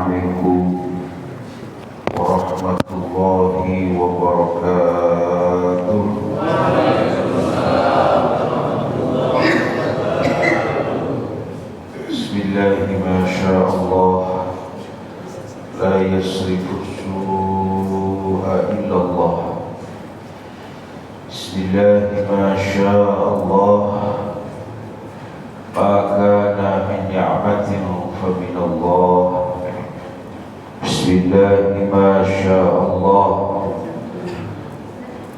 Assalamualaikum warahmatullahi wabarakatuh. Bismillahi ma sya'allah, la yasrifu su'a illallah. Bismillahi ma sya'allah, ma kana min ni'matin fa min Allah. Bismillahi ma sya'allah,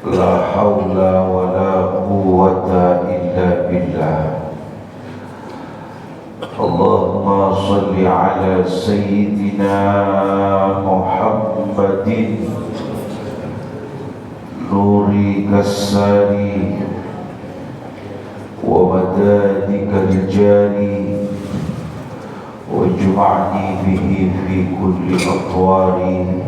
la hawla wa la quwwata illa billah. Allahumma salli ala sayyidina Muhammadin nuri kassari wa madadika al-jari wajma'ni bihi fi kulli atwari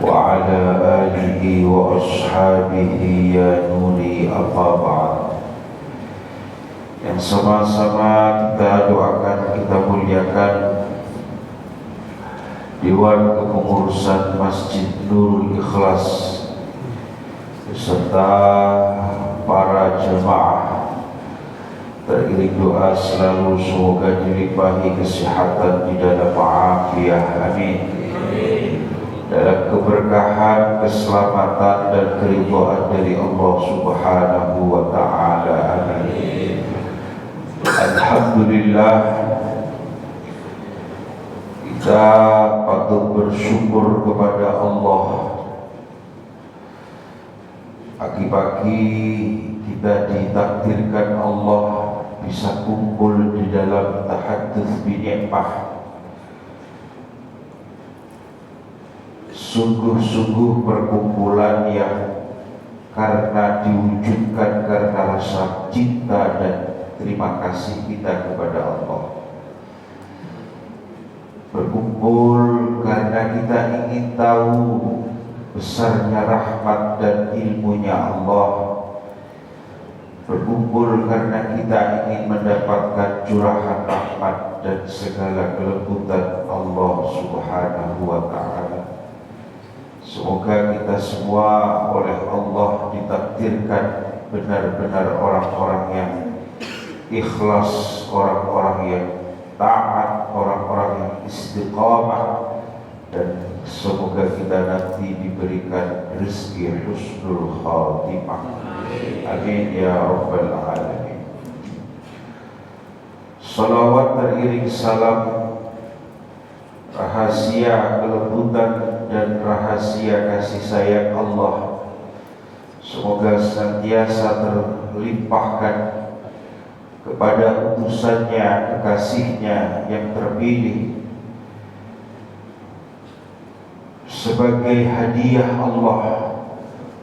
wa ala alihi wa ashabihi ya nuri amma ba'd. Yang sama-sama kita doakan, kita muliakan Dewan Kepengurusan Masjid Nurul Ikhlas beserta para jemaah. Teriring doa selalu semoga dilimpahi kesehatan di dalam afiat, amin. Dalam keberkahan, keselamatan dan keridhaan dari Allah Subhanahu wa ta'ala, amin. Alhamdulillah, kita patut bersyukur kepada Allah. Pagi-pagi kita ditakdirkan Allah bisa kumpul di dalam tahadduts bi ni'mah. Sungguh-sungguh perkumpulan yang karena diwujudkan karena rasa cinta dan terima kasih kita kepada Allah. Berkumpul karena kita ingin tahu besarnya rahmat dan ilmunya Allah. Berkumpul karena kita ingin mendapatkan curahan rahmat dan segala kelembutan Allah Subhanahu wa ta'ala. Semoga kita semua oleh Allah ditakdirkan benar-benar orang-orang yang ikhlas, orang-orang yang taat, orang-orang yang istiqamah, dan semoga kita nanti diberikan rezeki husnul khatimah. Amin ya rabbal alamin. Salawat teriring salam, rahasia kelembutan dan rahasia kasih sayang Allah semoga senantiasa terlimpahkan kepada utusannya, kekasihnya yang terpilih sebagai hadiah Allah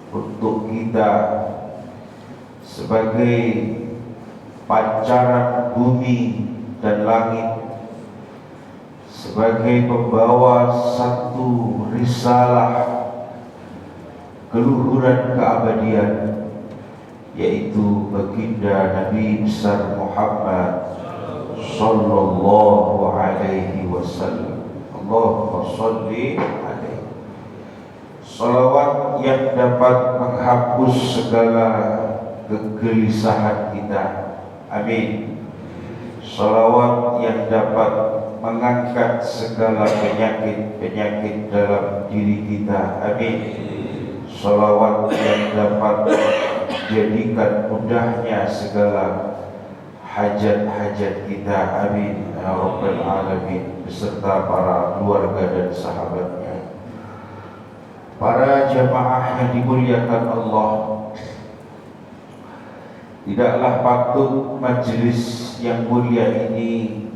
untuk kita, sebagai pancaran bumi dan langit, sebagai pembawa satu risalah keluhuran keabadian, yaitu baginda Nabi besar Muhammad sallallahu alaihi wasallam. Allahumma sholli alaihi. Salawat yang dapat menghapus segala kegelisahan kita, amin. Salawat yang dapat mengangkat segala penyakit-penyakit dalam diri kita, amin. Salawat yang dapat jadikan mudahnya segala hajat-hajat kita, amin ya rabbal alamin, beserta para keluarga dan sahabatnya. Para jamaah yang dimuliakan Allah, tidaklah patut majelis yang mulia ini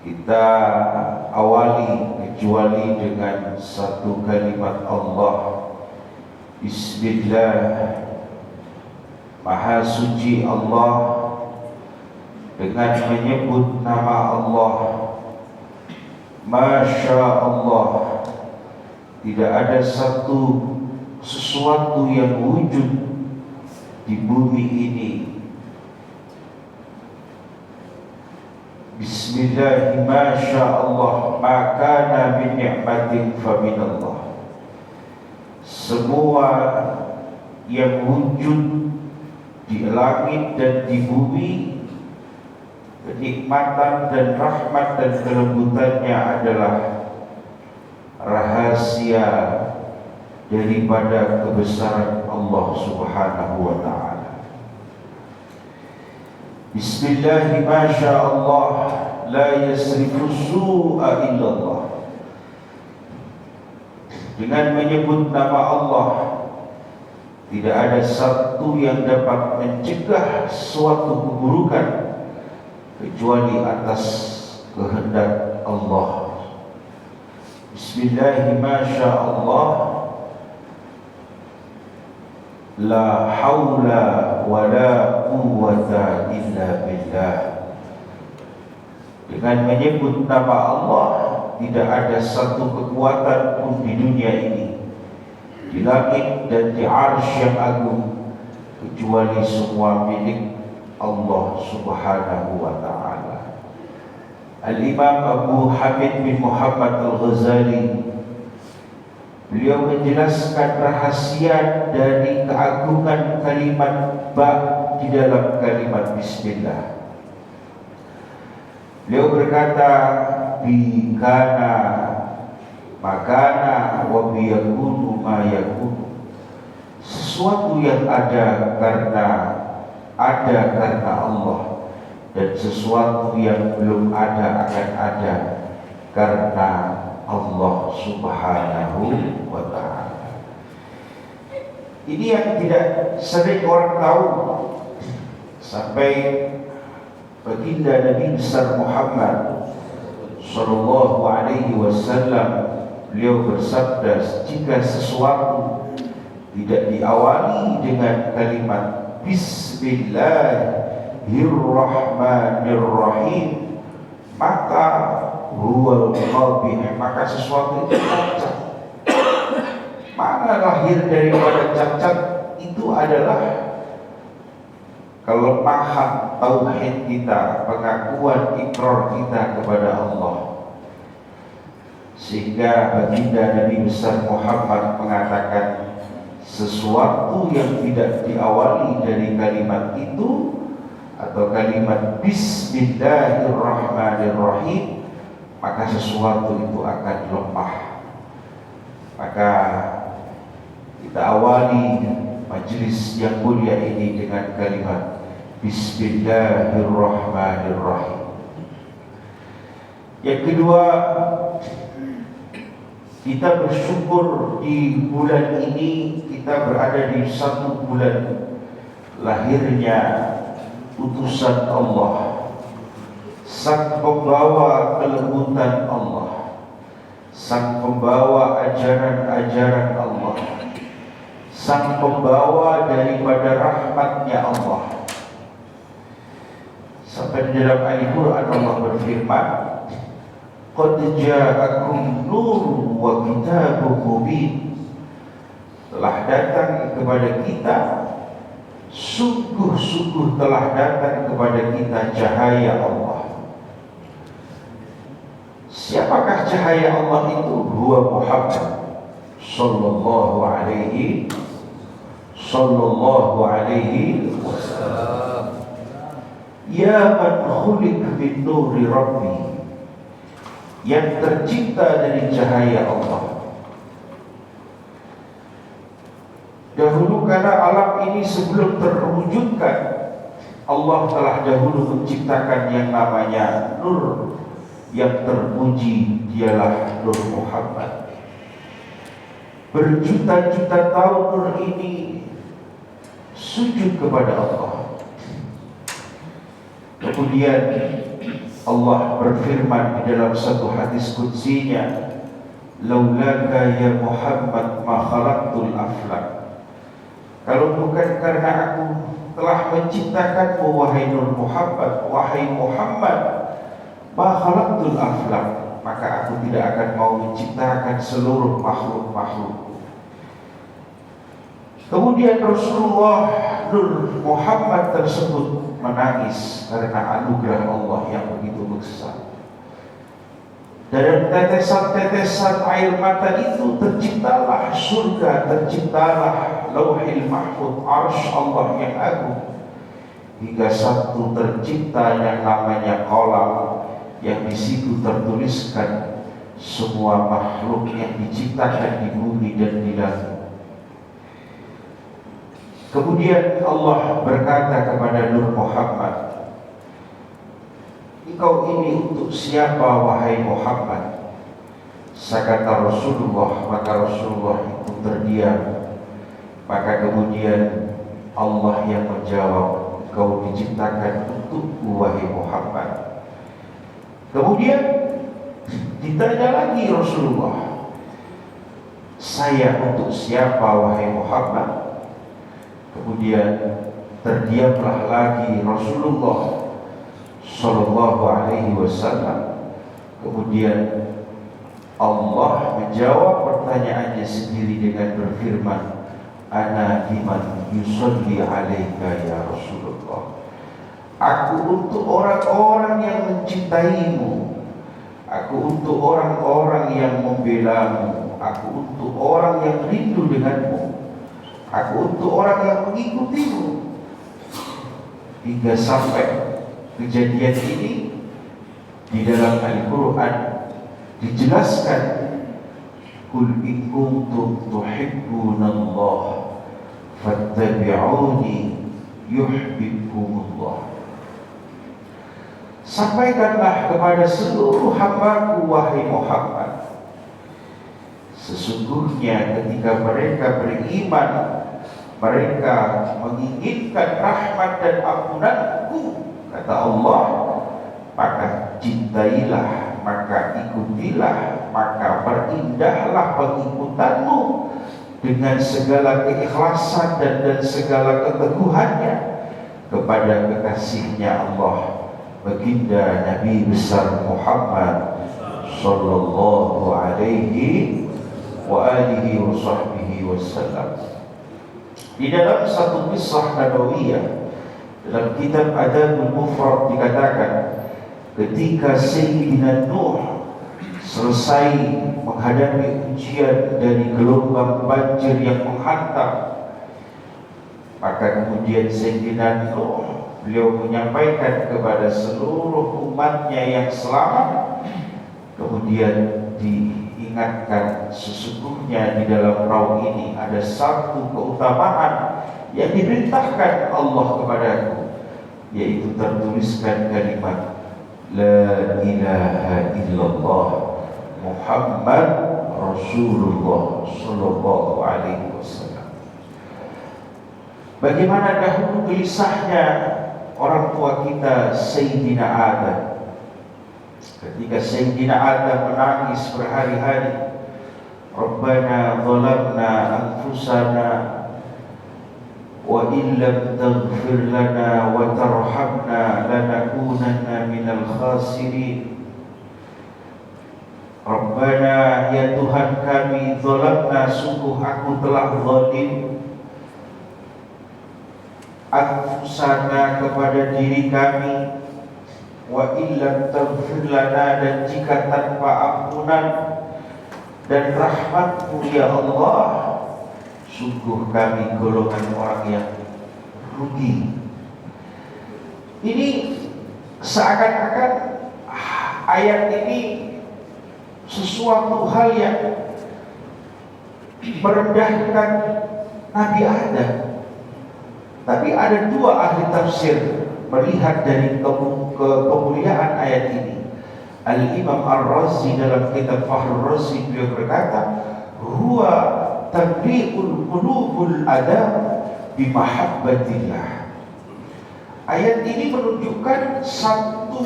kita awali kecuali dengan satu kalimat Allah. Bismillah, Maha suci Allah, dengan menyebut nama Allah. Masya Allah, tidak ada sesuatu yang wujud di bumi ini Bismillah, masya Allah, maka min ni'matin fa minallah. Semua yang wujud di langit dan di bumi, kenikmatan dan rahmat dan kelembutannya adalah rahasia daripada kebesaran Allah Subhanahu wa ta'ala. Bismillah, masya Allah, la yasrifu su'a illallah. Dengan menyebut nama Allah, tidak ada satu yang dapat mencegah suatu keburukan kecuali atas kehendak Allah. Bismillah, masya Allah, la haula wa la quwwata illa billah. Dengan menyebut nama Allah, tidak ada satu kekuatan pun di dunia ini, di langit dan di arsy yang agung, kecuali semua milik Allah Subhanahu wa ta'ala. Al-Imam Abu Hamid bin Muhammad Al-Ghazali, beliau menjelaskan rahasia dari keagungan kalimat ba di dalam kalimat Bismillah. Beliau berkata, bikana makana wa biyakunu ma yakunu. Sesuatu yang ada karena Allah, dan sesuatu yang belum ada akan ada karena Allah Subhanahu wa ta'ala. Ini yang tidak sering orang tahu, sampai baginda Nabi besar Muhammad sallallahu alaihi wasallam, beliau bersabda, jika sesuatu tidak diawali dengan kalimat Bismillahirrahmanirrahim, maka huwal qabih, maka sesuatu itu cacat. Mana lahir daripada cacat itu adalah kelemahan tauhid kita, pengakuan ikrar kita kepada Allah. Sehingga baginda Nabi besar Muhammad mengatakan, sesuatu yang tidak diawali dari kalimat itu atau kalimat Bismillahirrahmanirrahim, maka sesuatu itu akan lemah. Maka kita awali majelis yang mulia ini dengan kalimat Bismillahirrahmanirrahim. Yang kedua, kita bersyukur di bulan ini kita berada di satu bulan lahirnya utusan Allah, sang pembawa kelembutan Allah, sang pembawa ajaran-ajaran Allah, sang pembawa daripada rahmatnya Allah. Sampai di dalam Al-Quran Allah berfirman, qad ja'akum nurun wa kitabun mubin. Telah datang kepada kita, sungguh-sungguh telah datang kepada kita cahaya Allah. Siapakah cahaya Allah itu? Huwa Muhammad sallallahu alaihi wasallam. Ya man khuliq min nuri rabbi, yang tercipta dari cahaya Allah. Dahulu karena alam ini sebelum terwujudkan, Allah telah dahulu menciptakan yang namanya Nur. Yang terpuji dialah Nur Muhammad. Berjuta-juta tahun Nur ini sujud kepada Allah. Kemudian Allah berfirman di dalam satu hadis qudsinya, laulaka ya Muhammad ma khalaqtul aflak. Kalau bukan karena aku telah menciptakanmu wahai Nur Muhammad, wahai Muhammad, ma khalaqtul aflak, maka aku tidak akan mau menciptakan seluruh makhluk-makhluk. Kemudian Rasulullah Nur Muhammad tersebut menangis karena anugerah Allah yang begitu besar. Dari tetesan-tetesan air mata itu terciptalah surga, terciptalah Lauhil Mahfuz, arsy Allah yang agung, hingga satu tercipta yang namanya qalam, yang di situ tertuliskan semua makhluk yang diciptakan di bumi dan di langit. Kemudian Allah berkata kepada Nur Muhammad, "Engkau ini untuk siapa wahai Muhammad?" Kata Rasulullah, maka Rasulullah itu terdiam. Maka kemudian Allah yang menjawab, "Engkau diciptakan untukku wahai Muhammad." Kemudian ditanya lagi Rasulullah, "Saya untuk siapa wahai Muhammad?" Kemudian terdiamlah lagi Rasulullah Sallallahu Alaihi Wasallam. Kemudian Allah menjawab pertanyaannya sendiri dengan berfirman, "Ana liman yusalli alaika ya Rasulullah." Aku untuk orang-orang yang mencintaimu, aku untuk orang-orang yang membelamu, aku untuk orang yang rindu denganmu, aku untuk orang yang mengikutimu. Hingga sampai kejadian ini di dalam Al-Quran dijelaskan, "Qul in kuntum tuhibbunallah fattabi'uni yuhibbukumullah." Sampaikanlah kepada seluruh hamba-Ku wahai Muhammad, sesungguhnya ketika mereka beriman, mereka menginginkan rahmat dan ampunan-Ku, kata Allah, maka cintailah, maka ikutilah, maka berindahlah pengikutanmu dengan segala keikhlasan dan segala keteguhannya kepada kekasihnya Allah, baginda Nabi besar Muhammad sallallahu alaihi wa alihi wa sahbihi wasallam. Di dalam satu kisah nabawiyah dalam kitab Adabul Mufrad dikatakan, ketika Sayyidina Nuh selesai menghadapi ujian dari gelombang banjir yang menghantam, maka kemudian Sayyidina Nuh, beliau menyampaikan kepada seluruh umatnya yang selamat, kemudian diingatkan sesungguhnya di dalam perahu ini ada satu keutamaan yang diperintahkan Allah kepadaku, yaitu tertuliskan kalimat La ilaha illallah Muhammad Rasulullah sallallahu alaihi wasallam. Bagaimana dahulu gelisahnya orang tua kita Sayyidina Adam, ketika Sayyidina Adam menangis berhari-hari, Rabbana zalamna anfusana wa illam taghfir lana wa tarhamna lanakunanna minal khasirin. Rabbana, ya Tuhan kami, zalamna, sungguh aku telah zalim, anfusana, kepada diri kami, wa illam taghfir lana, dan jika tanpa ampunan dan rahmat-Mu ya Allah, sungguh kami golongan orang yang rugi. Ini seakan-akan ayat ini sesuatu hal yang merendahkan Nabi Adam. Tapi ada dua ahli tafsir melihat dari kemuliaan ayat ini. Al-Imam Ar-Razi dalam kitab Fahrur Razi beliau berkata, huwa tabri'ul qulubul adam bimahabbatillah. Ayat ini menunjukkan satu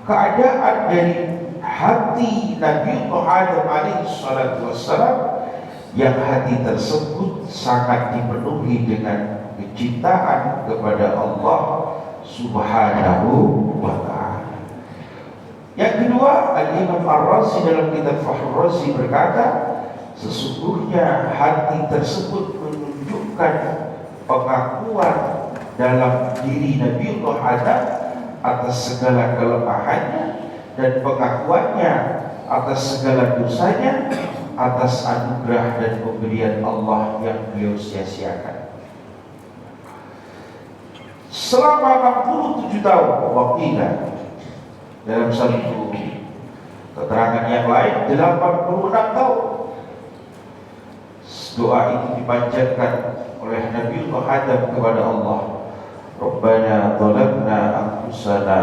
keadaan dari hati Nabi Adam alaihi salatu wassalam, yang hati tersebut sangat dipenuhi dengan kecintaan kepada Allah Subhanahu wa ta'ala. Yang kedua, Al-Imam Ar-Razi dalam kitab Fahrur Razi berkata, sesungguhnya hati tersebut menunjukkan pengakuan dalam diri Nabiullah Adam atas segala kelemahannya dan pengakuannya atas segala dosanya, atas anugerah dan pemberian Allah yang beliau sia-siakan. Selama 67 tahun, wakila dalam satu keterangan yang lain 86 tahun, doa itu dipanjatkan oleh Nabiullah Adam kepada Allah. Rabbana zalamna anfusana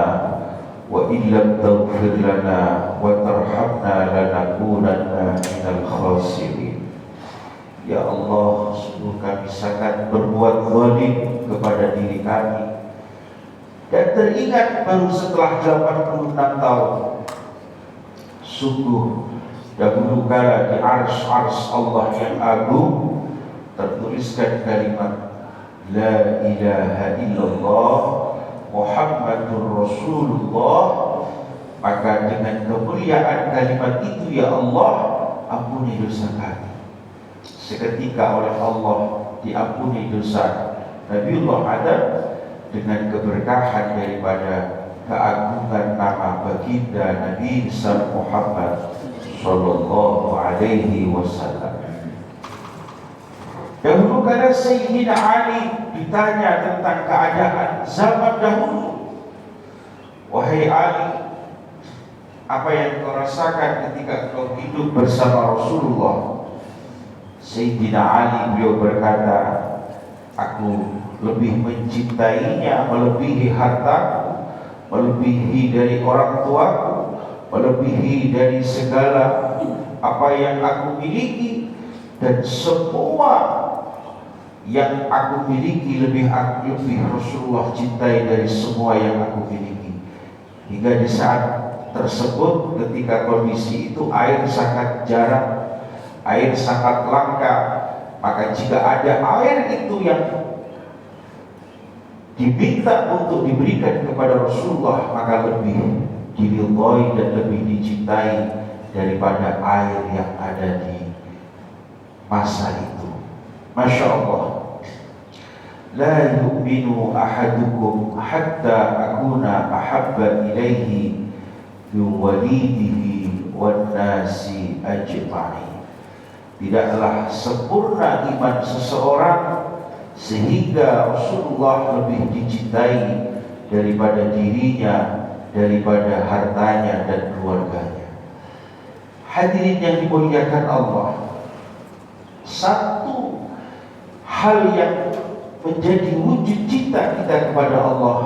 wa illam taghfir lana wa tarhamna lanakunanna minal khasirin. Ya Allah, sungguh kami sangat berbuat zalim kepada diri kami. Dan teringat baru setelah 86 tahun, sungguh dahulu kala di arsy Allah yang agung tertuliskan kalimat La ilaha illallah Muhammadur Rasulullah. Maka dengan kemuliaan kalimat itu, ya Allah, ampuni dosa kami. Seketika oleh Allah diampuni dosa Nabiullah Adam dengan keberkahan daripada keagungan nama baginda Nabi besar Muhammad sallallahu alaihi wasallam. Dahulu kala Sayyidina Ali ditanya tentang keadaan zaman dahulu. Wahai Ali, apa yang kau rasakan ketika kau hidup bersama Rasulullah? Sayyidina Ali beliau berkata, aku lebih mencintainya melebihi hartaku, melebihi dari orang tuaku, melebihi dari segala apa yang aku miliki, dan semua yang aku miliki lebih Rasulullah cintai dari semua yang aku miliki. Hingga di saat tersebut, ketika kondisi itu air sangat jarang, air sangat langka, maka jika ada air itu yang diminta untuk diberikan kepada Rasulullah, maka lebih diridhai dan lebih dicintai daripada air yang ada di masa itu. Masya Allah. La yu'minu ahadukum hatta akuna ahabba ilaihi min walidihi wan nasi ajma'in. Tidaklah sempurna iman seseorang sehingga Rasulullah lebih dicintai daripada dirinya, daripada hartanya dan keluarganya. Hadirin yang dimuliakan Allah, satu hal yang menjadi wujud cinta kita kepada Allah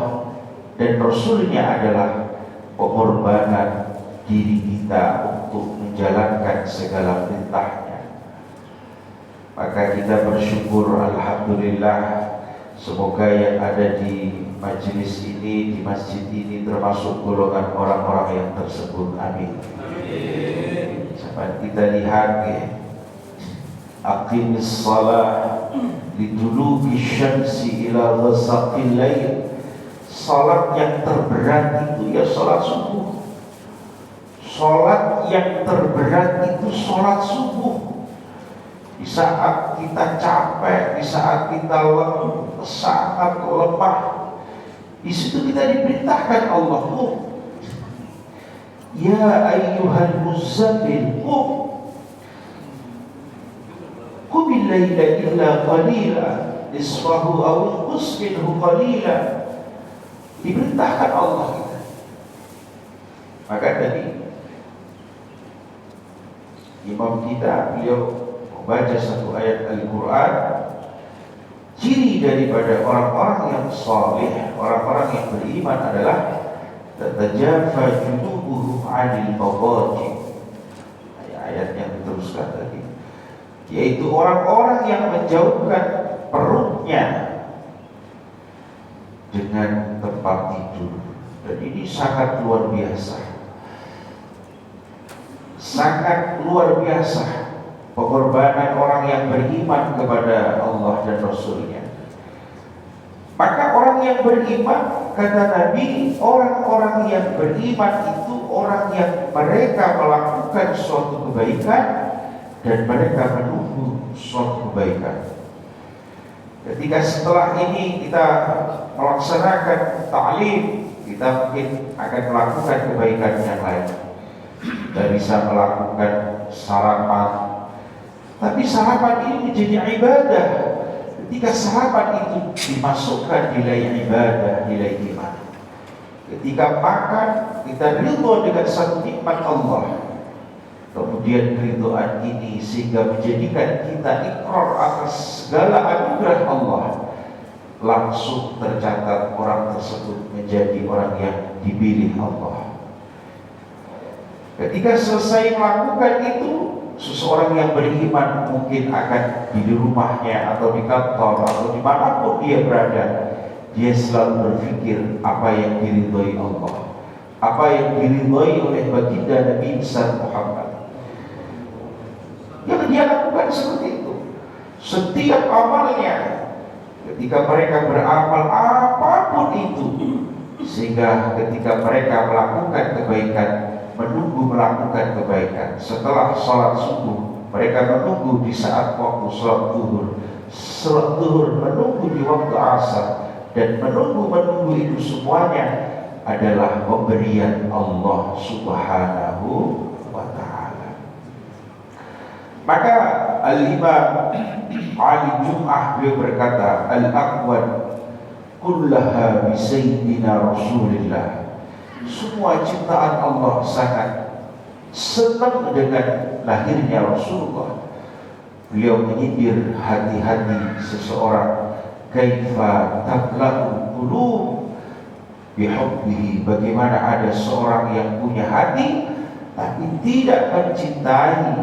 dan Rasulnya adalah pengorbanan diri kita untuk menjalankan segala perintahnya. Maka kita bersyukur, alhamdulillah, semoga yang ada di majelis ini, di masjid ini, termasuk golongan orang-orang yang tersebut. Amin. Sampai kita lihat ya, aqimis shalah liduluki syamsi ila ghasaqil lail. Salat yang terberat itu ya salat subuh. Salat yang terberat itu salat subuh. Di saat kita capek, di saat kita sangat lemah, di situ kita diperintahkan Allah, ya ayyuhal muzammil, qumil laila illa qalila nisfahu aw inqus minhu qalila. Diperintahkan Allah kita. Maka tadi imam kita beliau membaca satu ayat Al-Quran. Ciri daripada orang-orang yang saleh, orang-orang yang beriman adalah tatajafa junubuhum 'anil madaji. Ayat yang diteruskan tadi, yaitu orang-orang yang menjauhkan perutnya dengan tempat tidur. Dan ini sangat luar biasa, sangat luar biasa pengorbanan orang yang beriman kepada Allah dan Rasulnya. Maka orang yang beriman, kata Nabi, orang-orang yang beriman itu orang yang mereka melakukan suatu kebaikan dan mereka menunggu suatu kebaikan. Ketika setelah ini kita melaksanakan ta'lim, kita mungkin akan melakukan kebaikan yang lain. Kita bisa melakukan sarapan, tapi sarapan ini menjadi ibadah. Ketika sarapan itu dimasukkan nilai ibadah, nilai iman. Ketika makan, kita ridho dengan satu nikmat Allah. Kemudian keridhaan ini sehingga menjadikan kita ikrar atas segala anugerah Allah. Langsung tercatat orang tersebut menjadi orang yang dipilih Allah. Ketika selesai melakukan itu, seseorang yang beriman mungkin akan di rumahnya atau di kantor atau dimanapun dia berada, dia selalu berpikir apa yang diridhoi Allah, apa yang diridhoi oleh baginda Nabi besar Muhammad. Yang dia lakukan seperti itu. Setiap amalnya, ketika mereka beramal apapun itu, sehingga ketika mereka melakukan kebaikan, menunggu melakukan kebaikan. Setelah sholat subuh, mereka menunggu di saat waktu sholat duhur menunggu di waktu asar, dan menunggu itu semuanya adalah pemberian Allah Subhanahu wa ta'ala. Maka Al-Imam Ali Jum'ah beliau berkata, Al-Aqwan kullaha bi Sayyidina Rasulillah. Semua ciptaan Allah sangat senang dengan lahirnya Rasulullah. Beliau menyindir hati-hati seseorang, kaifa tablaqu qulub bihubbihi. Bagaimana ada seorang yang punya hati tapi tidak mencintai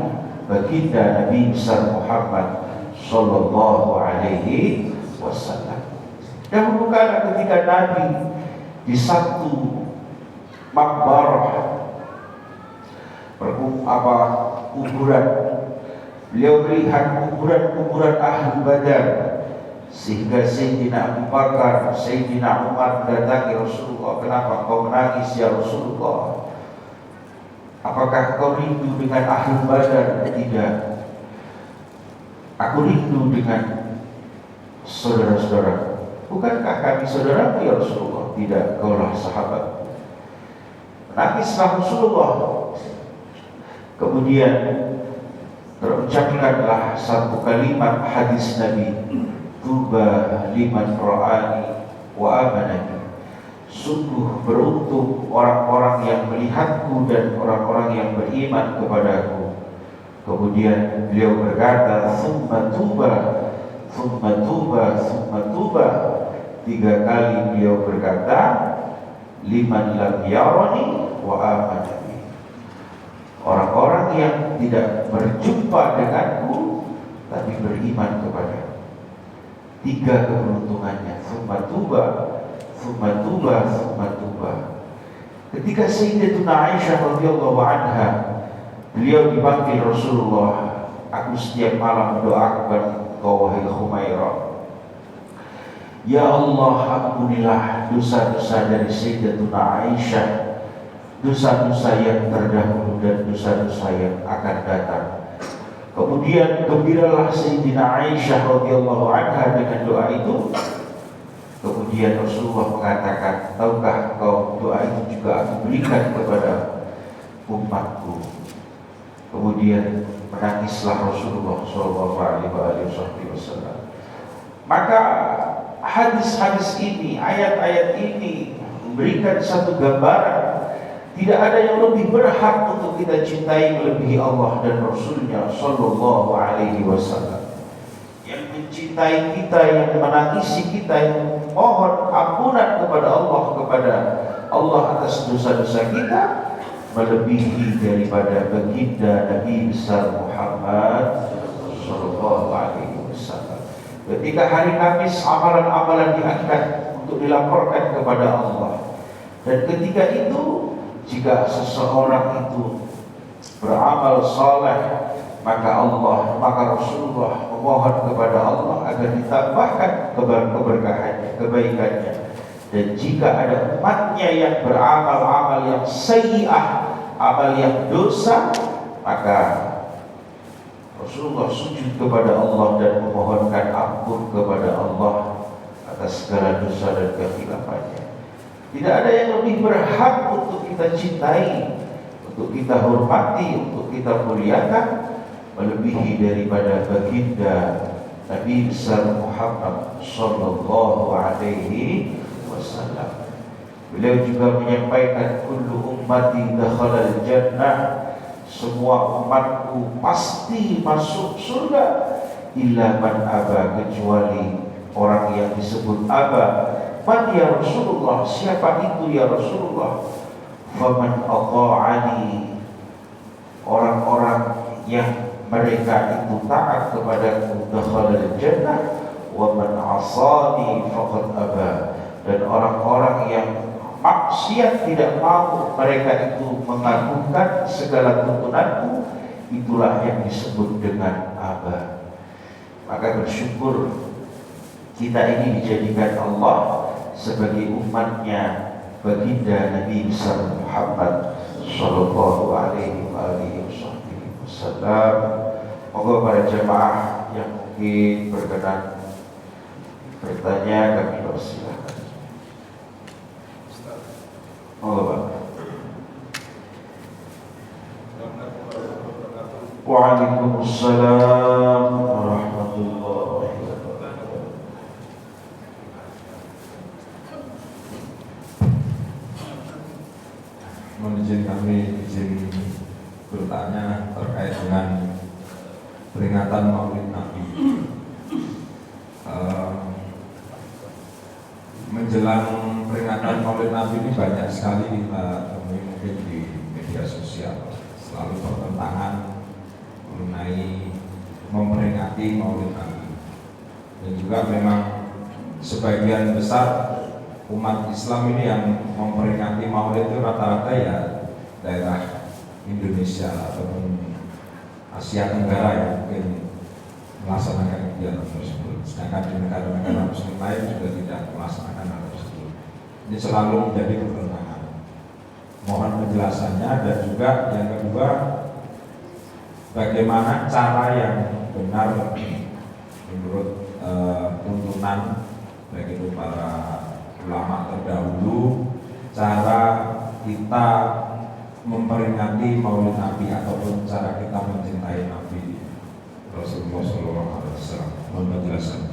baginda Nabi besar Muhammad sallallahu alaihi wasallam. Dahulu kala ketika Nabi di satu makbarah kuburan, beliau melihat kuburan ahli Badar, sehingga Sayyidina Abu Bakar, Sayyidina Umar mendatangi Rasulullah. Kenapa kau menangis ya Rasulullah? Apakah kau rindu dengan ahli Badar? Tidak. Aku rindu dengan saudara-saudara. Bukankah kami saudaramu ya Rasulullah? Tidak, kaulah sahabat. Menangislah Rasulullah. Kemudian terucapkanlah satu kalimat hadis Nabi, tuba liman ra'ani wa amanani. Sungguh beruntung orang-orang yang melihatku dan orang-orang yang beriman kepadaku. Kemudian beliau berkata, summa tuba, summa tuba, summa tuba. 3 kali beliau berkata, liman lam yarani wa amanani. Orang-orang yang tidak berjumpa denganku tapi beriman kepadaku. 3 keberuntungannya, summa tuba, summa tuba, summa tuba. Ketika Sayyidatuna Aisyah radhiyallahu anha, beliau dipanggil Rasulullah, aku setiap malam mendoakan kau wahai Khumairah, ya Allah ampunilah dosa-dosa dari Sayyidatuna Aisyah, dosa-dosa yang terdahulu dan dosa-dosa yang akan datang. Kemudian gembiralah Sayyidina Aisyah radhiyallahu anha dengan doa itu. Kemudian Rasulullah mengatakan, tahukah kau doa itu juga aku berikan kepada umatku. Kemudian menangislah Rasulullah SAW. Maka hadis-hadis ini, ayat-ayat ini memberikan satu gambaran. Tidak ada yang lebih berhak untuk kita cintai melebihi Allah dan Rasulnya Sallallahu Alaihi Wasallam. Yang mencintai kita, yang menangisi kita, yang mohon ampunan kepada Allah atas dosa-dosa kita, melebihi daripada baginda Nabi besar Muhammad Sallallahu Alaihi Wasallam. Ketika hari Kamis amalan-amalan diangkat untuk dilaporkan kepada Allah, dan ketika itu jika seseorang itu beramal saleh, maka Rasulullah memohon kepada Allah agar ditambahkan keberkahannya, kebaikannya. Dan jika ada umatnya yang beramal-amal yang sayyi'ah, amal yang dosa, maka Rasulullah sujud kepada Allah dan memohonkan ampun kepada Allah atas segala dosa dan kehilafannya. Tidak ada yang lebih berhak untuk kita cintai, untuk kita hormati, untuk kita muliakan melebihi daripada baginda Nabi besar Muhammad sallallahu alaihi wasallam. Beliau juga menyampaikan kullu ummati dakhalal jannah, semua umatku pasti masuk surga illa man aba, kecuali orang yang disebut aba. Man ya Rasulullah, siapa itu ya Rasulullah? Faman ata'ani, orang-orang yang mereka itu taat kepadaku dakhalal jannah, wa man asani faqad aba, dan orang-orang yang maksiat tidak mau mereka itu mengagungkan segala tuntunanku, itulah yang disebut dengan aba. Maka bersyukur kita ini dijadikan Allah sebagai umatnya baginda Nabi besar Muhammad sallallahu alaihi wasallam. Moga para jemaah yang mungkin berkenan bertanya, kami persilahkan. Moga. Waalaikumsalam warahmatullahi wabarakatuh. Mohon izin kami bertanya terkait dengan peringatan Maulid Nabi. Menjelang peringatan Maulid Nabi ini banyak sekali kita temui mungkin di media sosial, selalu bertentangan mengenai memperingati Maulid Nabi. Dan juga memang sebagian besar umat Islam ini yang memperingati Maulid itu rata-rata ya daerah Indonesia ataupun Asia Tenggara yang mungkin melaksanakan kegiatan tersebut. Sedangkan di negara-negara Muslim lain juga tidak melaksanakan hal tersebut. Ini selalu menjadi pertentangan. Mohon penjelasannya, dan juga yang kedua, bagaimana cara yang benar menurut tuntunan baik itu para ulama terdahulu, cara kita memperingati Maulid Nabi ataupun cara kita mencintai Nabi Rasulullah SAW. Mohon penjelasan.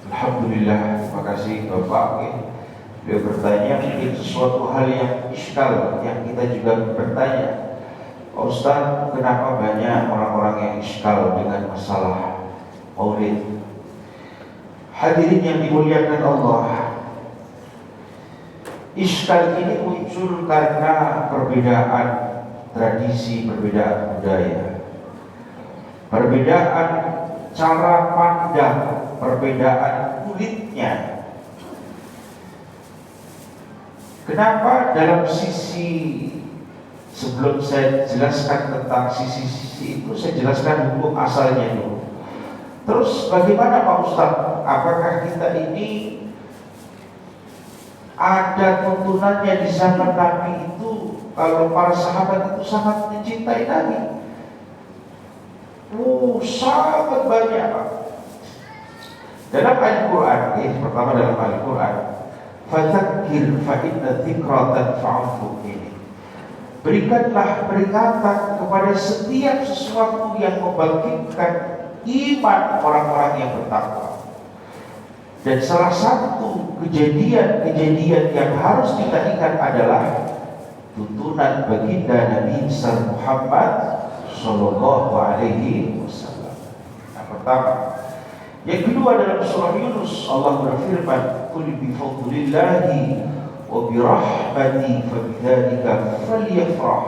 Alhamdulillah, terima kasih Bapak. Beliau bertanya mungkin sesuatu hal yang iskal, yang kita juga bertanya, Pak Ustaz, kenapa banyak orang-orang yang iskal dengan masalah Maulid? Hadirin yang dimuliakan Allah, iskal ini muncul karena perbedaan tradisi, perbedaan budaya, perbedaan cara pandang, perbedaan kulitnya. Kenapa dalam sisi, sebelum saya jelaskan tentang sisi-sisi itu, saya jelaskan hukum asalnya dulu. Terus bagaimana Pak Ustadz? Apakah kita ini ada tuntunannya di zaman Nabi itu, kalau para sahabat itu sangat mencintai Nabi? Sangat banyak Pak. Dalam Al-Quran, pertama dalam Al-Quran, fadzakir fa inna dzikra tanfa'ul mu'minin. Berikanlah peringatan kepada setiap sesuatu yang membangkitkan iman orang-orang yang bertakwa. Dan salah satu kejadian-kejadian yang harus kita ingat adalah tuntunan baginda Nabi besar Muhammad sallallahu alaihi wasallam. Yang pertama. Yang kedua, dalam surah Yunus Allah berfirman, "Qul bi fadlillahi wa bi rahmati fabidzalika falyafrah."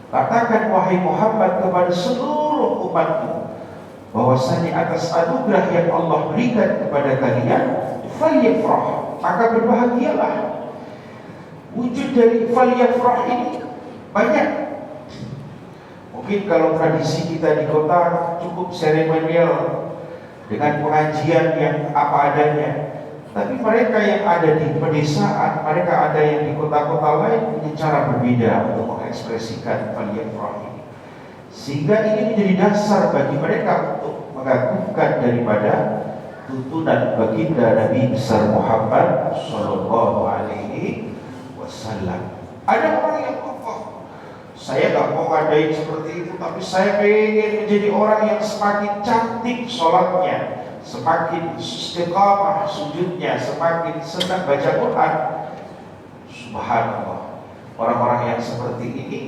Katakan wahai Muhammad kepada seluruh umatmu, bahwasanya atas anugerah yang Allah berikan kepada kalian, falyafrah, maka berbahagialah. Wujud dari falyafrah ini banyak. Mungkin kalau tradisi kita di kota cukup seremonial dengan pengajian yang apa adanya, tapi mereka yang ada di pedesaan, mereka ada yang di kota-kota lain punya cara berbeda untuk mengekspresikan falyafrah ini. sehingga ini menjadi dasar bagi mereka untuk mengagungkan daripada tuntunan baginda Nabi besar Muhammad Sallallahu Alaihi Wasallam. Ada orang yang kokoh, saya nggak mau ngadain seperti itu, tapi saya pengen menjadi orang yang semakin cantik sholatnya, semakin istiqamah sujudnya, semakin senang baca Quran. Subhanallah, orang-orang yang seperti ini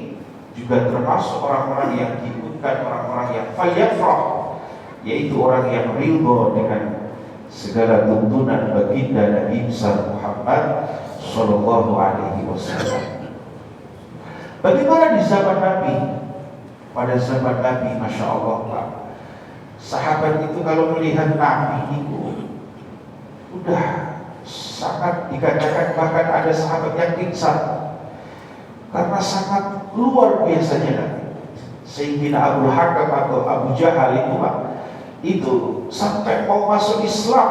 juga termasuk orang-orang yang diikutkan orang-orang yang falyafrah, yaitu orang yang ridho dengan segala tuntunan baginda Nabi besar Muhammad Sallallahu Alaihi Wasallam. Bagaimana di zaman Nabi? Pada zaman Nabi, masya Allah Pak, sahabat itu kalau melihat Nabi itu udah sangat dikatakan, bahkan ada sahabat yang pingsan karena sangat luar biasanya Nabi. Sayyidina Abu Hakam atau Abu Jahal itu Pak, itu sampai mau masuk Islam,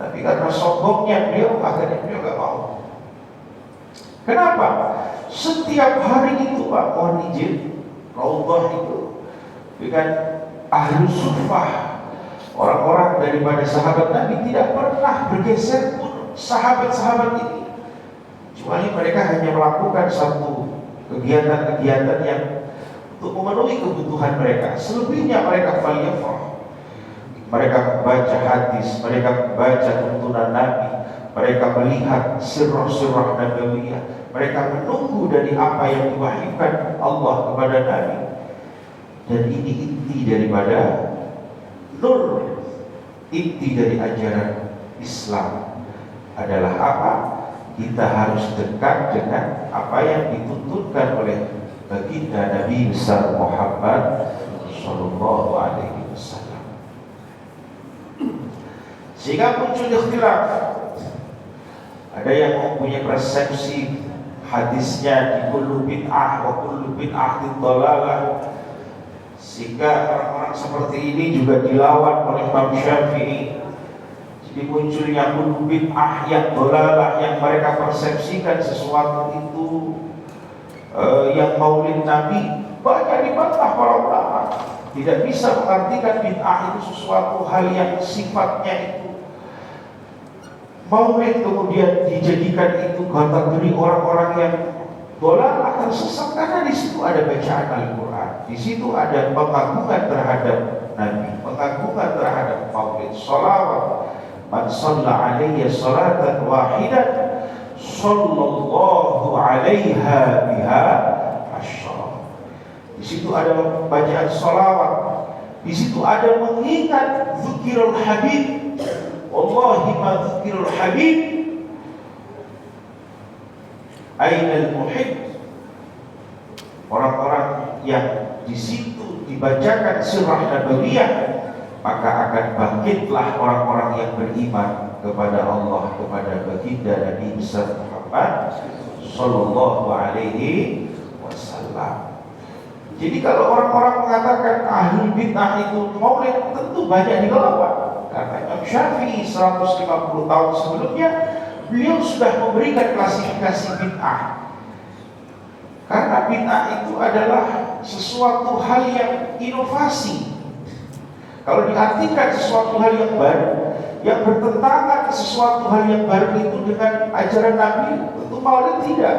tapi karena sombongnya beliau, akhirnya beliau gak mau. Kenapa? Setiap hari itu Pak, mohon izin, Raudhah itu dengan ahlu suffah, orang-orang daripada sahabat Nabi tidak pernah bergeser pun sahabat-sahabat ini, kecuali mereka hanya melakukan satu kegiatan-kegiatan yang untuk memenuhi kebutuhan mereka. Selebihnya mereka falyafrah, mereka membaca hadis, mereka membaca tuntunan Nabi, mereka melihat sirrah-sirrah nabawiyah, mereka menunggu dari apa yang diwahyukan Allah kepada Nabi. Dan ini inti daripada nur, inti dari ajaran Islam adalah apa? Kita harus dekat dengan apa yang dituntutkan oleh baginda Nabi besar Muhammad Sallallahu Alaihi Wasallam. Sehingga muncul ikhtilaf. Ada yang mempunyai persepsi hadisnya di kullu bid'ah wa kullu bid'atin dhalalah, sehingga orang-orang seperti ini juga dilawan oleh Imam Syafi'i. Jadi munculnya kullu bid'ah yang dhalalah, yang mereka persepsikan sesuatu itu yang maulid Nabi banyak dibantah para ulama. Tidak bisa mengartikan bid'ah itu sesuatu hal yang sifatnya itu maulid kemudian dijadikan itu kategori orang-orang yang dhalalah, tersesat, karena di situ ada bacaan Al-Quran, di situ ada pengagungan terhadap Nabi, pengagungan terhadap maulid, sholawat. Man shalla alaiya salatan wahidan sallallahu alaiha biha asyara. Di situ ada bacaan sholawat, di situ ada mengingat dzikirul habib. Wallahi ma dzikirul habib ainal muhib. Orang-orang yang di situ dibacakan sirah nabawiyah, maka akan bangkitlah orang-orang yang beriman kepada Allah, kepada baginda Nabi besar Muhammad Sallallahu Alaihi Wasallam. Jadi kalau orang-orang mengatakan ahli bid'ah itu maulid, tentu banyak dilawan. Karena Imam Syafi'i 150 tahun sebelumnya beliau sudah memberikan klasifikasi bid'ah. Karena bid'ah itu adalah sesuatu hal yang inovasi. Kalau diartikan sesuatu hal yang baru, yang bertentangan sesuatu hal yang baru itu dengan ajaran Nabi, tentu maulid tidak.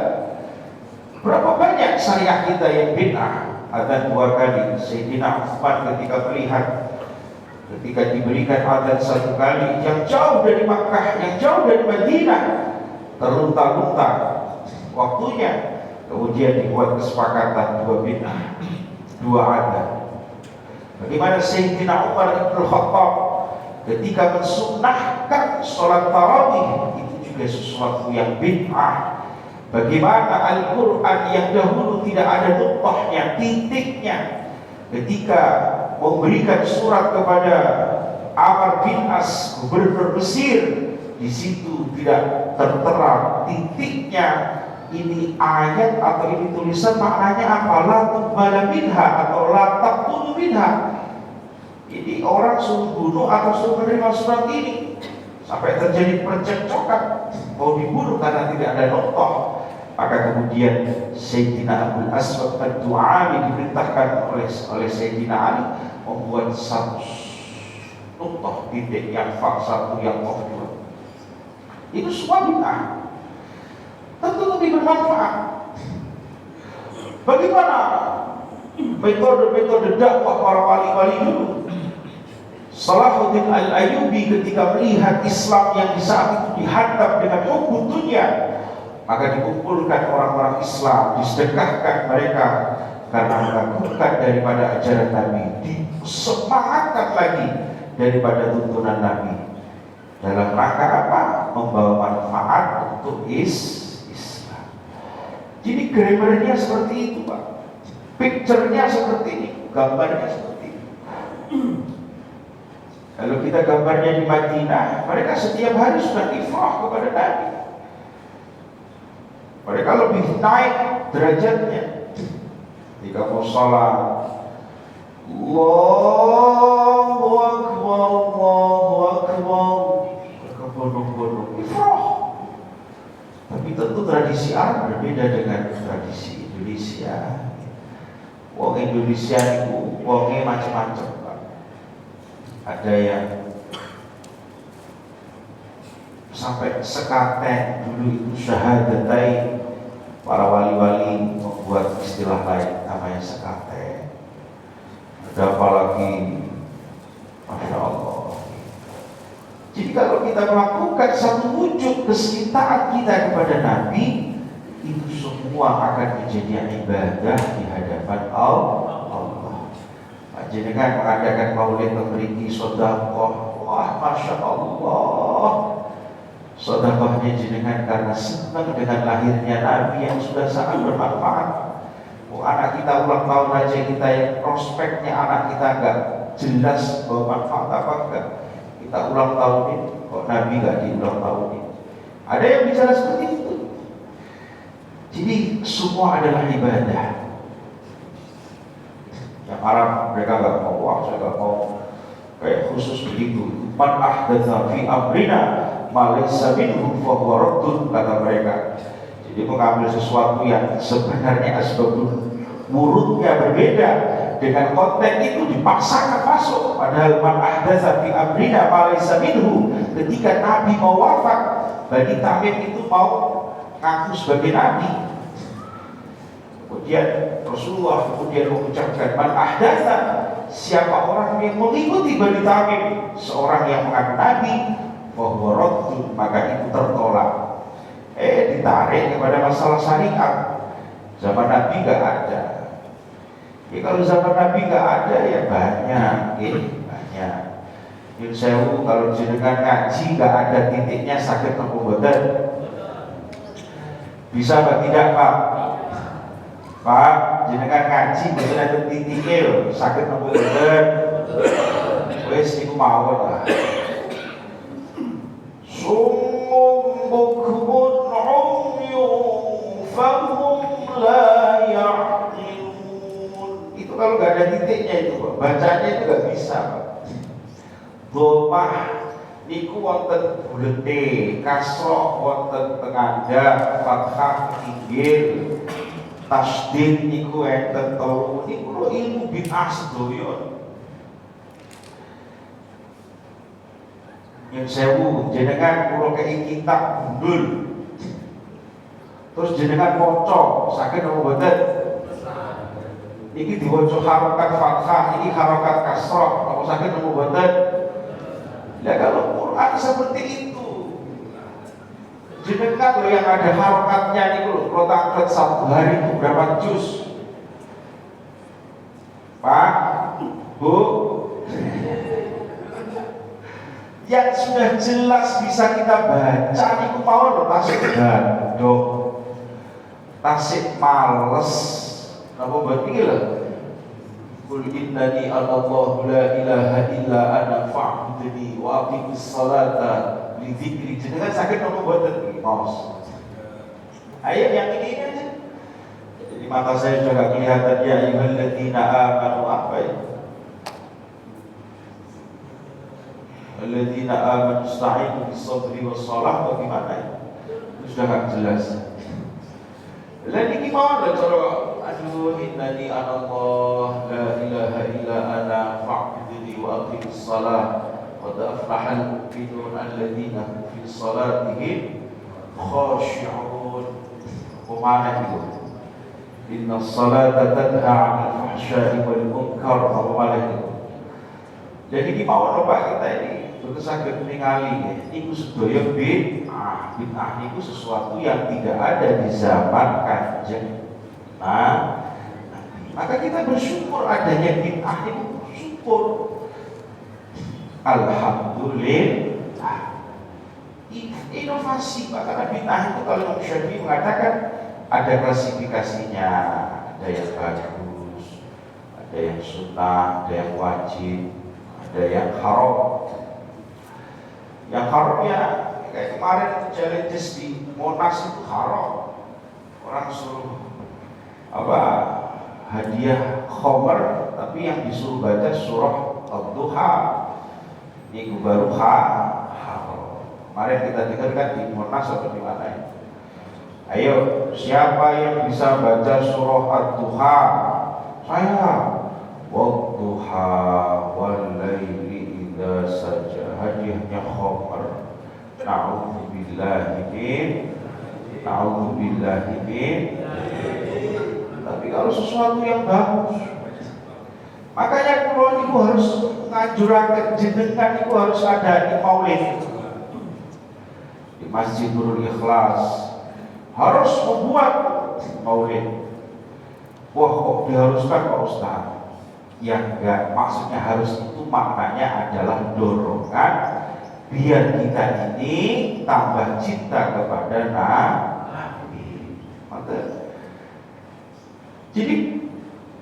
Berapa banyak syariah kita yang bid'ah? Ada 2 kali Sayyidina Utsman ketika diberikan adzan 1 kali yang jauh dari Makkah, yang jauh dari Madinah, terlunta-lunta waktunya, kemudian dibuat kesepakatan 2 bid'ah, 2 adzan. Bagaimana Sayyidina Umar Ibn Khattab ketika mensunnahkan sholat tarawih, itu juga sesuatu yang bid'ah. Bagaimana Al-Quran yang dahulu tidak ada nuqtahnya, titiknya, ketika memberikan surat kepada Amr bin As, gubernur Mesir, di situ tidak tertera titiknya. Ini ayat atau ini tulisan maknanya apa? La tuqbala minha atau la taqbulu minha. Ini orang suruh bunuh atau suruh menerima surat ini. Sampai terjadi percekcokan, mau dibunuh karena tidak ada noktah. Maka kemudian Sayyidina Abul Aswad Ad-Du'ali diperintahkan oleh Sayyidina Ali membuat satu nuktah titik yang fak satu yang kof dua. Itu semua bid'ah. Tentu lebih bermanfaat. Bagaimana metode-metode dakwah para wali-wali dulu? Salahuddin Al-Ayyubi ketika melihat Islam yang di saat itu dihantam dengan hukum dunia, maka dikumpulkan orang-orang Islam, disedekahkan mereka karena mengagungkan daripada ajaran Nabi, disemangatkan lagi daripada tuntunan Nabi. Dalam rangka apa? Membawa manfaat untuk Islam. Jadi grammarnya seperti itu, Pak. Picture-nya seperti ini, gambarnya seperti ini. Kalau kita gambarnya di Madinah, mereka setiap hari sudah ifrah kepada Nabi. Mereka lebih naik derajatnya. Jika mau salat, Allahu Akbar, Allahu Akbar, mereka bodoh-bodoh ifrah. Tapi tentu tradisi Arab berbeda dengan tradisi Indonesia. Wong Indonesia itu wongnya macam-macam, Pak. Ada yang sampai sekaten dulu itu syahadatai, para wali-wali membuat istilah lain namanya sekaten. Ada apa lagi? Masya Allah. Jadi kalau kita melakukan satu wujud kecintaan kita kepada Nabi, itu semua akan menjadi ibadah di hadapan Allah. Jenengan mengadakan maulid memiliki sedekah, wah masya Allah. Sedekahnya jenengan karena senang dengan lahirnya Nabi yang sudah sangat bermanfaat. Anak kita ulang tahun aja kita yang prospeknya anak kita enggak jelas bahwa manfaat apa enggak. Kita ulang tahun ini, kok Nabi enggak diulang tahun ini. Ada yang bicara seperti itu. Jadi semua adalah ibadah. Yang Arab mereka enggak mau, wah saya enggak mau kayak khusus begitu. Man ahdatsa fi amrina ma laysa minhu fa huwa raddun, kata mereka. Jadi mengambil sesuatu yang sebenarnya asbabun murutnya berbeda dengan konteks itu dipaksakan masuk. Padahal man ahdatsa fi amrina ma laysa minhu, ketika Nabi mau wafat, Bani Tamim itu mau ngaku sebagai Nabi. Kemudian Rasulullah kemudian mengucapkan man ahdatsa, siapa orang yang mengikuti Bani Tamim, seorang yang mengaku Nabi, bahwa raddun, maka itu tertolak. Ditarik kepada masalah syariat. Zaman Nabi nggak ada. Ya kalau zaman Nabi nggak ada ya banyak, banyak. Yun sewu kalau jenengan ngaji nggak ada titiknya sakit pembobotan. Bisa apa tidak, Pak? Pak, jenengan ngaji betul ada titiknya sakit pembobotan. Wes niku mawon lah. Sumum bukmun umyun fahum la ya'qilun. Itu kalau nggak ada titiknya itu, Pak. Bacanya itu nggak bisa, Pak. Domah niku wonten bulete, kasroh wonten tengandap, fathah inggil, tasdid niku enten telu. Niku ilmu bid'ah sedoyo. Yang sewu jenengan kula kei kitab gundul, terus jenengan maca saged napa mboten? Iki diwaca harokat fathah, ini harokat kasrah, apa saged napa mboten? Ya kalau Quran seperti itu, jenengan loh yang ada harokatnya nih loh, kalau tangkap satu hari itu berapa juz? Pak, Bu, yang sudah jelas bisa kita baca niku mau lho, tasik gandong, tasik males, napa buat iki lho. Qul innani anallahu la ilaha illa ana fa'budni wa aqimis salata li dzikri. Jenengan sakit napa mboten iki, Mas? Ayo yang ini aja. Jadi mata saya sudah enggak kelihatan ya ayyuhalladzina amanu apa ya? Alladzina amanu ista'inu bis sabri was shalah, bagaimana ya? Sudah enggak jelas. Lah niki mawon lho cara aduh innani anallah la ilaha illa ana fa'budni wa aqimis shalah qad aflahal mu'minun alladzina hum fi shalatihim khashi'un. Kumana itu? Inna salata tanha 'anil fahsya'i wal munkar. Apa itu? Jadi di mawon Bapak kita ini betul saged ningali iku sedaya bid'ah. Bid'ah itu sesuatu yang tidak ada di zaman Kanjeng. Maka kita bersyukur adanya bid'ah itu, syukur. Alhamdulillah. Inovasi, karena bid'ah itu kalau Imam Syafi'i mengatakan ada klasifikasinya, ada yang bagus, ada yang sunnah, ada yang wajib, ada yang haram. Yang haram ya kayak kemarin challenges di Monas itu haram. Orang suruh hadiah khomer, tapi yang disuruh baca surah Ad-Duha. Ini baru haram. Kemarin kita dengarkan di Monas atau di mana ya? Ayo, siapa yang bisa baca surah Ad-Duha? Saya. Wadduha wal laili idza saja. Hadiahnya khomer. Na'udzubillahi min. Tapi kalau sesuatu yang bagus, makanya kalau itu harus ngajuraken jenengan itu harus ada di maulid di Masjid Nurul Ikhlas, harus membuat maulid. Wah, kok diharuskan Pak Ustaz? Ya enggak, maksudnya harus itu maknanya adalah dorongan biar kita ini tambah cinta kepada Nabi. Jadi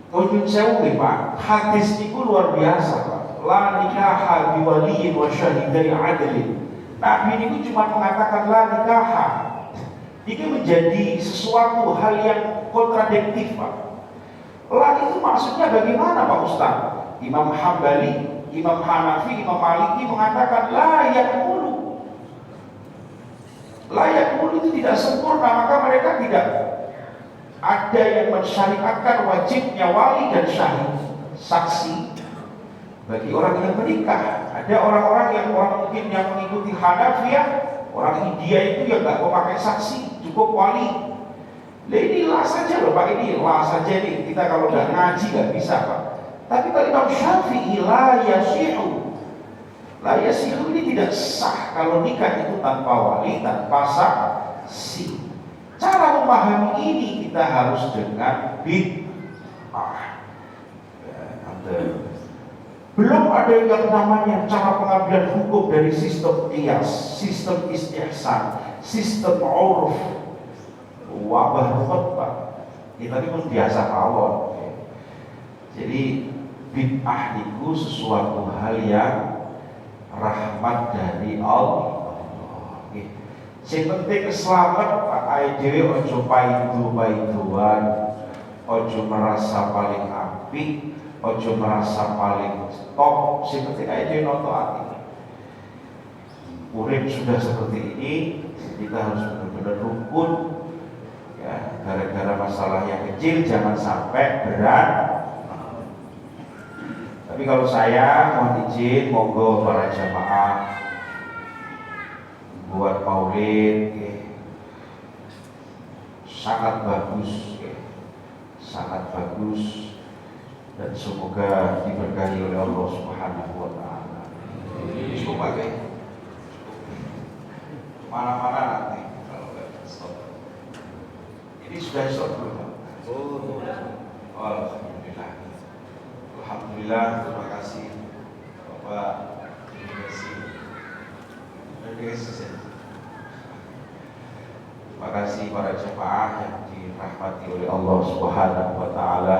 Kujun sewu Pak, hadis itu luar biasa Pak. La nikaha biwaliyin wa syahidai adlin. Nabi ini cuma mengatakan la nikaha. Ini menjadi sesuatu hal yang kontradiktif Pak. La itu maksudnya bagaimana Pak Ustaz? Imam Hambali, Imam Hanafi, Imam Maliki mengatakan la yakmulu. La yakmulu itu tidak sempurna, maka mereka tidak ada yang mensyariatkan wajibnya wali dan syahid, saksi bagi orang yang menikah. Ada orang-orang yang mungkin yang mengikuti Hanafiyah, orang India itu yang nggak mau pakai saksi, cukup wali. Nah ini lah saja loh Pak, ini lah saja nih, kita kalau nggak ngaji nggak bisa Pak. Tapi kalau Imam Syafi'i la yasihu ini tidak sah kalau nikah itu tanpa wali, tanpa saksi. Cara memahami ini kita harus dengan bid'ah. Belum ada yang namanya cara pengambilan hukum dari sistem qiyas, sistem istihsan, sistem uruf, wabah khutbah. Kita ini pun biasa mawon. Jadi bid'ah itu sesuatu hal yang rahmat dari Allah. Sing penting selamat Pak dhewe aja paidu-paiduan, aja merasa paling apik, aja merasa paling top. Sing penting dhewe noto ati. Urip sudah seperti ini, kita harus benar-benar rukun. Ya, gara-gara masalah yang kecil jangan sampai berat. Tapi kalau saya mohon izin, monggo para jamaah buat maulid sangat bagus, sangat bagus, dan semoga diberkahi oleh Allah Subhanahu wa Ta'ala. Cukup pakai mana-mana nanti kalau nggak stop. Ini sudah stop belum? Alhamdulillah. Alhamdulillah, terima kasih Bapak. Terima kasih para jemaah yang dirahmati oleh Allah Subhanahu wa Ta'ala.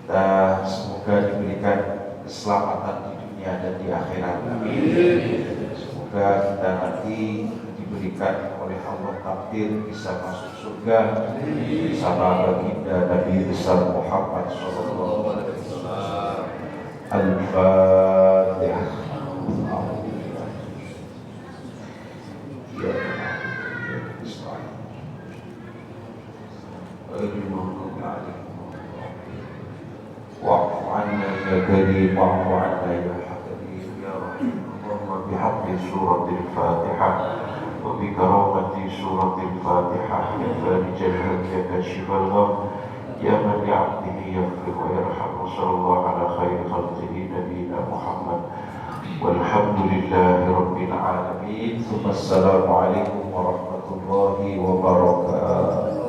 Dan semoga diberikan keselamatan di dunia dan di akhirat. Semoga kita nanti diberikan oleh Allah takdir bisa masuk surga bersama baginda Nabi besar Muhammad sallallahu alaihi wasallam. Al-Fatihah. عنا يا كريم واعف عنا يا حكيم يا رحيم. اللهم بحق سورة الفاتحة وبكرامة سورة الفاتحة يا فارج الهم يا كاشف الغم يا من لعبده يغفر ويرحم. وصلى الله على خير خلقه نبينا محمد والحمد لله رب العالمين. ثم السلام عليكم ورحمة الله وبركاته.